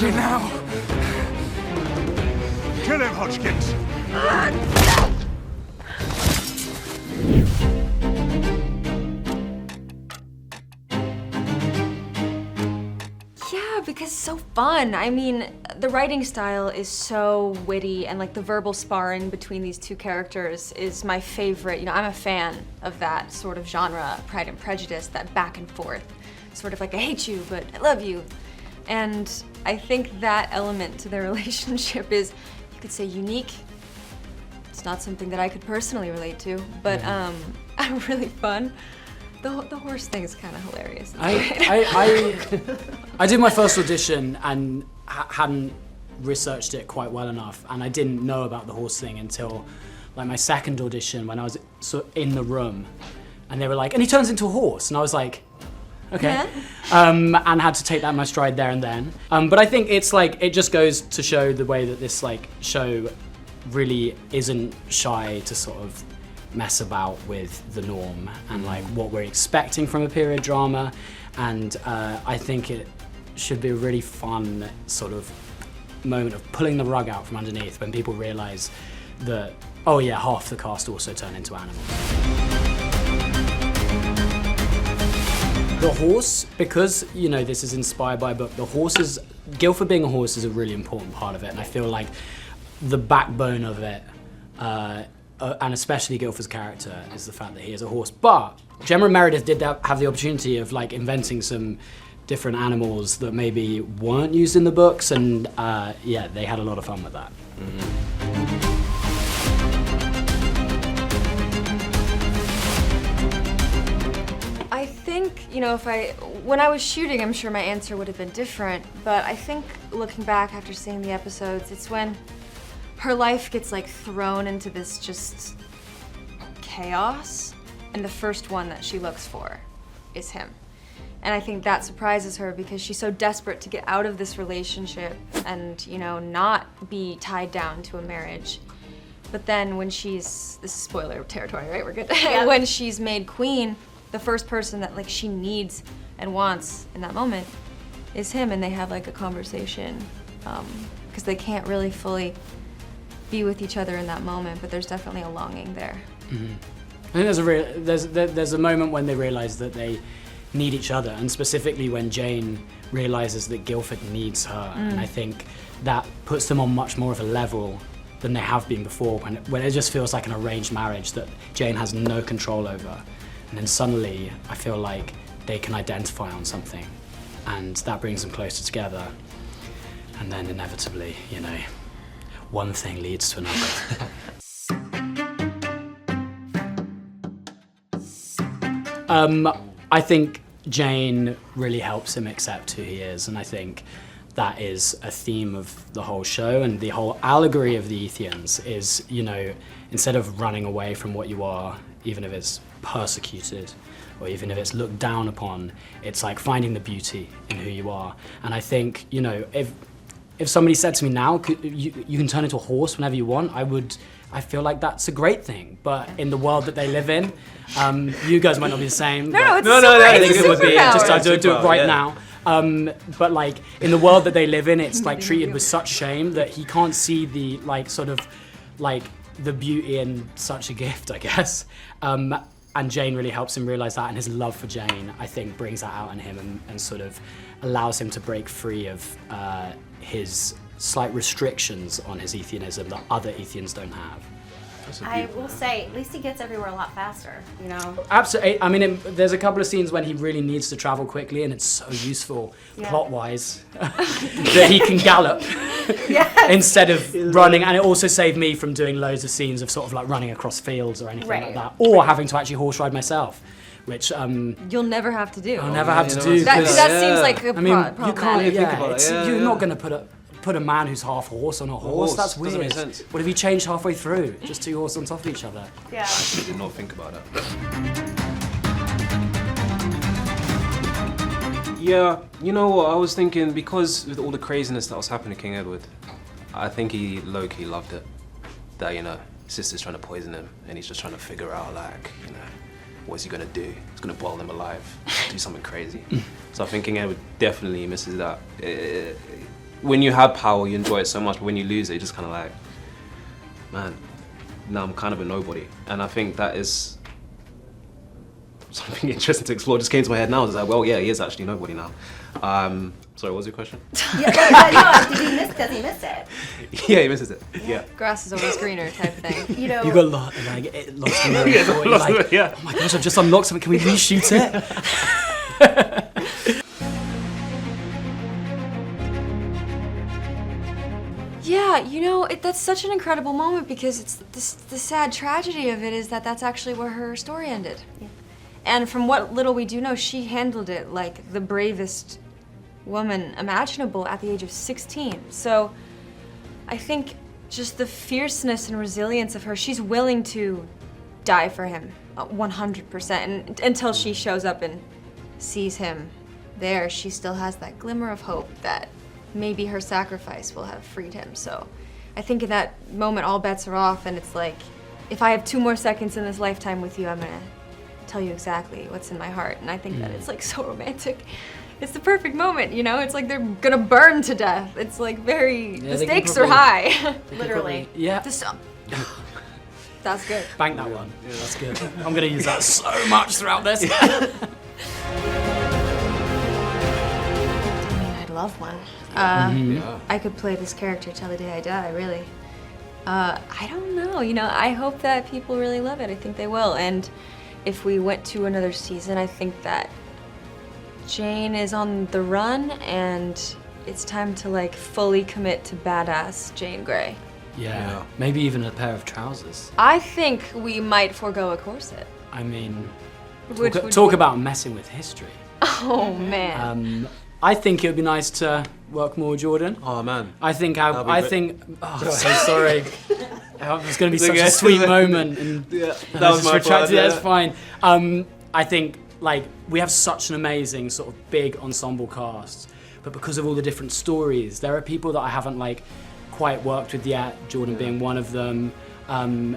it now. Kill him, Hodgkins. Yeah, because it's so fun. I mean, the writing style is so witty, and like the verbal sparring between these two characters is my favorite. You know, I'm a fan of that sort of genre, Pride and Prejudice, that back and forth. Sort of like, I hate you, but I love you. And I think that element to their relationship is, you could say, unique. It's not something that I could personally relate to, but really fun. The horse thing is kind of hilarious. I did my first audition and hadn't researched it quite well enough, and I didn't know about the horse thing until like my second audition, when I was in the room, and they were like, and he turns into a horse, and I was like, okay, yeah. And had to take that in my stride there and then. But I think it's like, it just goes to show the way that this like show really isn't shy to sort of mess about with the norm and like what we're expecting from a period drama, and I think it should be a really fun sort of moment of pulling the rug out from underneath when people realise that, oh yeah, half the cast also turn into animals. The horse, because you know this is inspired by a book, the horses, Guildford being a horse is a really important part of it, and I feel like the backbone of it, and especially Guildford's character, is the fact that he is a horse. But Gemma and Meredith did have the opportunity of like inventing some different animals that maybe weren't used in the books, and yeah, they had a lot of fun with that. I think, you know, when I was shooting, I'm sure my answer would have been different, but I think looking back after seeing the episodes, it's when her life gets like thrown into this just chaos, and the first one that she looks for is him. And I think that surprises her because she's so desperate to get out of this relationship and, you know, not be tied down to a marriage. But then when this is spoiler territory, right? We're good. Yeah. When she's made queen, the first person that like she needs and wants in that moment is him, and they have like a conversation because they can't really fully be with each other in that moment, but there's definitely a longing there. I think there's a moment when they realize that they need each other, and specifically when Jane realizes that Guildford needs her, and I think that puts them on much more of a level than they have been before, when it just feels like an arranged marriage that Jane has no control over, and then suddenly I feel like they can identify on something, and that brings them closer together, and then inevitably, you know, one thing leads to another. I think Jane really helps him accept who he is, and I think that is a theme of the whole show, and the whole allegory of the Ethians is, you know, instead of running away from what you are, even if it's persecuted, or even if it's looked down upon, it's like finding the beauty in who you are. And I think, you know, if somebody said to me now, you can turn into a horse whenever you want, I feel like that's a great thing. But in the world that they live in, you guys might not be the same. No, I think it would be just do it right now. But like in the world that they live in, it's like treated with such shame that he can't see the like sort of like the beauty in such a gift, I guess. And Jane really helps him realize that, and his love for Jane, I think, brings that out in him and sort of allows him to break free of his slight restrictions on his Ethianism that other Ethians don't have. I will say, at least he gets everywhere a lot faster, you know? Absolutely. I mean, there's a couple of scenes when he really needs to travel quickly, and it's so useful, plot-wise, that he can gallop instead of running. And it also saved me from doing loads of scenes of sort of like running across fields or anything like that, or having to actually horse ride myself, which you'll never have to do. I'll never have to do. That seems like a problem. You can't think about it. You're not going to put a man who's half horse on a horse. That's weird. Doesn't make sense. What if you changed halfway through? Just two horses on top of each other. Yeah. I actually did not think about that. Yeah, you know what, I was thinking, because with all the craziness that was happening to King Edward, I think he low-key loved it. That, you know, his sister's trying to poison him, and he's just trying to figure out, like, you know, what's he gonna do? He's gonna boil them alive, do something crazy. So I think King Edward definitely misses that. when you have power, you enjoy it so much, but when you lose it, you're just kind of like, man, now I'm kind of a nobody. And I think that is something interesting to explore. Just came to my head now. I was like, well, yeah, he is actually nobody now. Sorry, what was your question? Yeah, does he miss it? Yeah, he misses it. Yeah. Grass is always greener type thing. You know, You got lost in the Yeah, lost in it, yeah. Oh my gosh, I've just unlocked something. Can we reshoot it? Yeah, you know, that's such an incredible moment because it's the sad tragedy of it is that that's actually where her story ended. Yeah. And from what little we do know, she handled it like the bravest woman imaginable at the age of 16. So I think just the fierceness and resilience of her, she's willing to die for him 100%. And until she shows up and sees him there, she still has that glimmer of hope that maybe her sacrifice will have freed him. So I think in that moment, all bets are off, and it's like, if I have 2 more seconds in this lifetime with you, I'm gonna tell you exactly what's in my heart. And I think that it's like so romantic. It's the perfect moment, you know? It's like they're gonna burn to death. It's like very, the stakes are high. literally. Yeah. That's good. Bank that one. Yeah. That's good. I'm gonna use that so much throughout this. I'd love one. I could play this character till the day I die, really. I don't know, you know, I hope that people really love it. I think they will. And if we went to another season, I think that Jane is on the run and it's time to like fully commit to badass Jane Grey. Yeah. Maybe even a pair of trousers. I think we might forego a corset. I mean, Which talk about messing with history. Oh man. I think it would be nice to work more with Jordan. Oh man. I think Oh, I'm so sorry. It's going to be such a sweet moment, and Yeah, that that was my fault. That's fine. I think like we have such an amazing sort of big ensemble cast, but because of all the different stories, there are people that I haven't like quite worked with yet. Jordan being one of them, and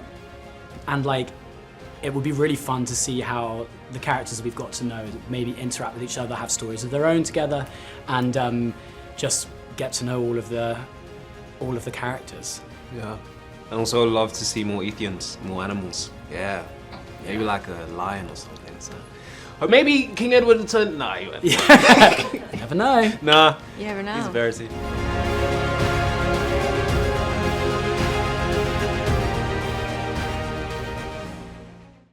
like it would be really fun to see how the characters we've got to know maybe interact with each other, have stories of their own together, and just get to know all of the characters. Yeah. And also I'd love to see more Ethians, more animals. Yeah. Maybe like a lion or something. So. Or maybe King Edward turned. Nah, he went. You never know. Nah. You never know. He's a Verity.